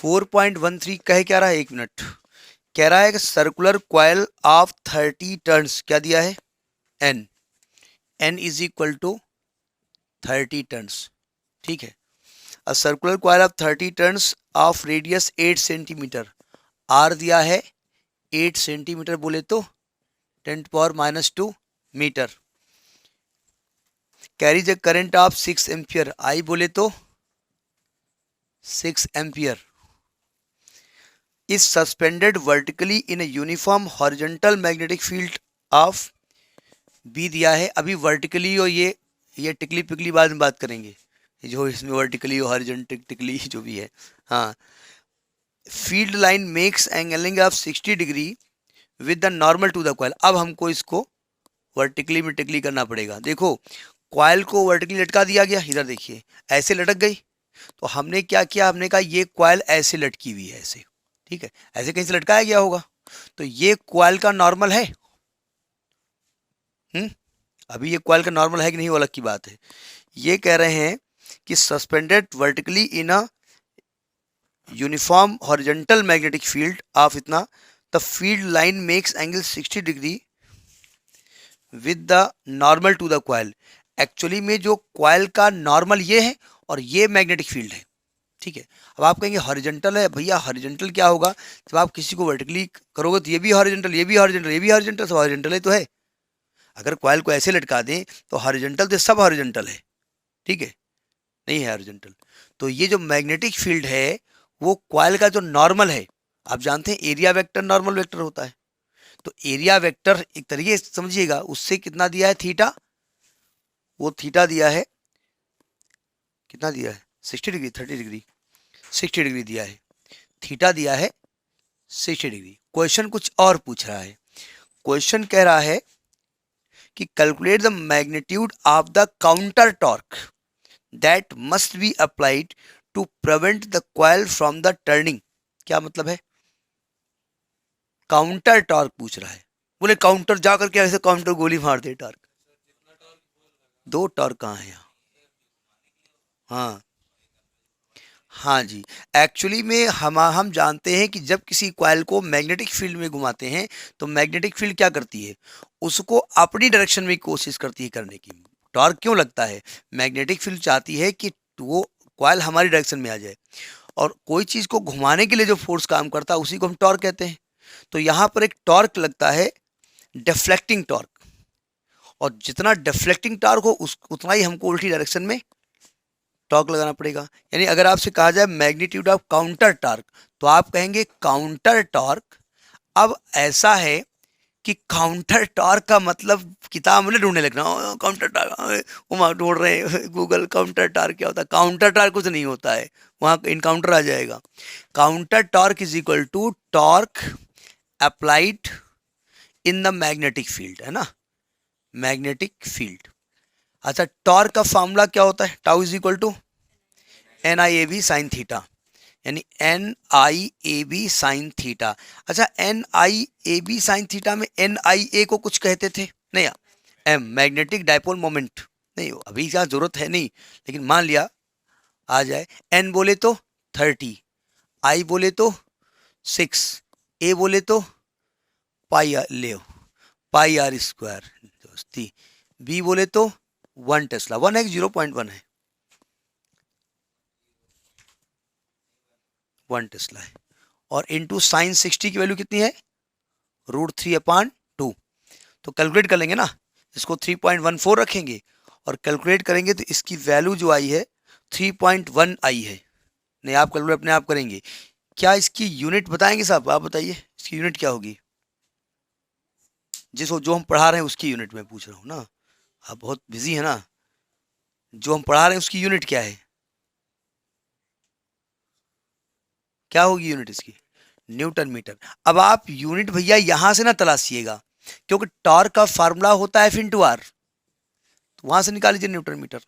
4.13 कह क्या रहा है, 1 मिनट, कह रहा है कि सर्कुलर क्वाइल ऑफ 30 टर्न्स, क्या दिया है, N, N is equal to 30 turns, ठीक है। A circular coil of 30 turns of radius 8 centimetre, R दिया है 8 सेंटीमीटर बोले तो 10⁻⁻2 metre, carries a current of 6 ampere, I बोले तो 6 ampere, is suspended vertically in a uniform horizontal magnetic field of, B दिया है, अभी वर्टिकली और ये टिकली पिकली बाद में बात करेंगे, जो इसमें वर्टिकली और हॉरिजॉन्टल टिकली जो भी है, हाँ, field line makes angling of 60 degree with the normal to the coil. अब हमको इसको वर्टिकली में टिकली करना पड़ेगा। देखो क्वाइल को वर्टिकली लटका दिया गया, इधर देखिए ऐसे लटक गई, तो हमने क्या किया, हमने कहा ये क्वाइल ऐसे लटकी हुई है ऐसे, ठीक है, ऐसे कहीं से लटकाया गया होगा, तो ये क्वाइल का नॉर्मल है, अभी ये क्वाइल का नॉर्मल है कि नहीं वो अलग की बात है। ये कह रहे हैं कि suspended vertically in a uniform horizontal magnetic field of इतना, the field line makes angle 60 degree with the normal to the coil. Actually में जो क्वाइल का नॉर्मल ये है और ये मैग्नेटिक फील्ड है, ठीक है। अब आप कहेंगे हॉरिजॉन्टल है, भैया हॉरिजॉन्टल क्या होगा, जब आप किसी को वर्टिकली करोगे तो ये भी हॉरिजॉन्टल, ये भी हॉरिजॉन्टल, ये भी हॉरिजॉन्टल, सब हॉरिजॉन्टल ही तो है। अगर क्वाइल को ऐसे लटका दें तो हॉरिजॉन्टल तो सब हॉरिजॉन्टल है, ठीक है, नहीं है हॉरिजॉन्टल। तो ये जो मैग्नेटिक फील्ड है वो क्वाइल का जो नॉर्मल है, आप जानते हैं एरिया वेक्टर नॉर्मल वेक्टर होता है, तो एरिया वेक्टर एक तरीके से समझिएगा, उससे कितना दिया है थीटा, वो थीटा दिया है, कितना दिया है 60 डिग्री, 30 डिग्री, 60 डिग्री दिया है, थीटा दिया है 60 डिग्री। क्वेश्चन कुछ और पूछ रहा है, क्वेश्चन कह रहा है कि calculate the magnitude of the counter torque that must be applied to prevent the coil from the turning. क्या मतलब है, काउंटर टॉर्क पूछ रहा है, बोले काउंटर जाकर के ऐसे काउंटर गोली मार दे टॉर्क, दो टॉर्क कहाँ है यहाँ, हाँ हाँ जी, एक्चुअली में हम जानते हैं कि जब किसी कॉइल को मैग्नेटिक फील्ड में घुमाते हैं तो मैग्नेटिक फील्ड क्या करती है, उसको अपनी डायरेक्शन में कोशिश करती है करने की। टॉर्क क्यों लगता है, मैग्नेटिक फील्ड चाहती है कि वो कॉइल हमारी डायरेक्शन में आ जाए, और कोई चीज़ को घुमाने के लिए जो फोर्स काम करता है उसी को हम टॉर्क कहते हैं। तो यहाँ पर एक टॉर्क लगता है, डिफ्लेक्टिंग टॉर्क, और जितना डिफ्लेक्टिंग टॉर्क हो उतना ही हमको उल्टी डायरेक्शन में टॉर्क लगाना पड़ेगा। यानी अगर आपसे कहा जाए मैग्नीट्यूड ऑफ काउंटर टॉर्क, तो आप कहेंगे काउंटर टॉर्क। अब ऐसा है कि काउंटर टॉर्क का मतलब किताब में ढूंढने लगना, काउंटर टॉर्क वो ढूंढ रहे हैं गूगल, काउंटर टॉर्क क्या होता है, काउंटर टॉर्क कुछ नहीं होता है, वहाँ इनकाउंटर आ जाएगा। Counter torque is equal to torque applied in the magnetic field, है ना, मैग्नेटिक फील्ड। अच्छा टॉर्क का फॉर्मूला क्या होता है, tau is equal to N I A B sine theta, यानी N I A B sine theta. अच्छा N I A B sine theta में एन आई ए को कुछ कहते थे नहीं, एम मैग्नेटिक डायपोल मोमेंट, नहीं अभी क्या जरूरत है नहीं, लेकिन मान लिया आ जाए, एन बोले तो 30, आई बोले तो 6, ए बोले तो पाई आर ले पाई आर स्क्वायर दोस्ती, बी बोले तो 1 टेस्ला, 1 है 0.1 है, 1 टेस्ला है, और इंटू साइन 60 की वैल्यू कितनी है, √3/2। तो कैलकुलेट कर लेंगे ना, इसको 3.14 रखेंगे और कैलकुलेट करेंगे तो इसकी वैल्यू जो आई है 3.1 आई है। नहीं आप कैलकुलेट अपने आप करेंगे, क्या इसकी यूनिट बताएंगे साहब, आप बताइए इसकी यूनिट क्या होगी, जिसको जो हम पढ़ा रहे हैं उसकी यूनिट में पूछ रहा हूँ ना, आप बहुत बिजी है ना, जो हम पढ़ा रहे हैं उसकी यूनिट क्या है, क्या होगी यूनिट इसकी, न्यूटन मीटर। अब आप यूनिट भैया यहां से ना तलाशिएगा, क्योंकि टॉर्क का फार्मूला होता है F/R, तो वहां से निकाल लीजिए न्यूटन मीटर।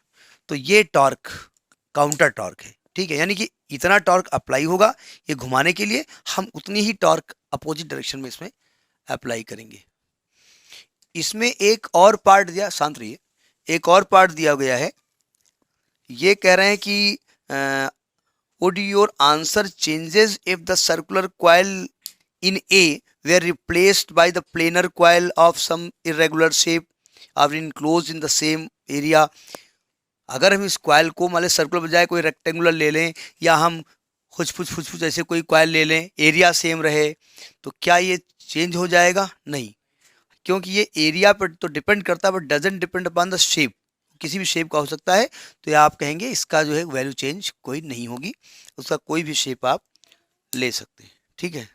तो ये टॉर्क काउंटर टॉर्क है, ठीक है, यानी कि इतना टॉर्क अप्लाई होगा ये घुमाने के लिए, हम उतनी ही टॉर्क अपोजिट डायरेक्शन में इसमें अप्लाई करेंगे। इसमें एक और पार्ट दिया, शांत रहिए, एक और पार्ट दिया गया है, ये कह रहे हैं कि would your answer changes if the circular coil in A were replaced by the planar coil of some irregular shape or enclosed in the same area? अगर हम इस कॉइल को मान लें सर्कुलर बजाय कोई रेक्टेंगुलर ले लें, या हम खुच ऐसे कोई कॉइल ले लें, एरिया सेम रहे, तो क्या ये चेंज हो जाएगा? नहीं, क्योंकि ये एरिया पर तो डिपेंड करता है but doesn't depend upon the shape. किसी भी शेप का हो सकता है, तो ये आप कहेंगे इसका जो है वैल्यू चेंज कोई नहीं होगी, उसका कोई भी शेप आप ले सकते हैं। ठीक है।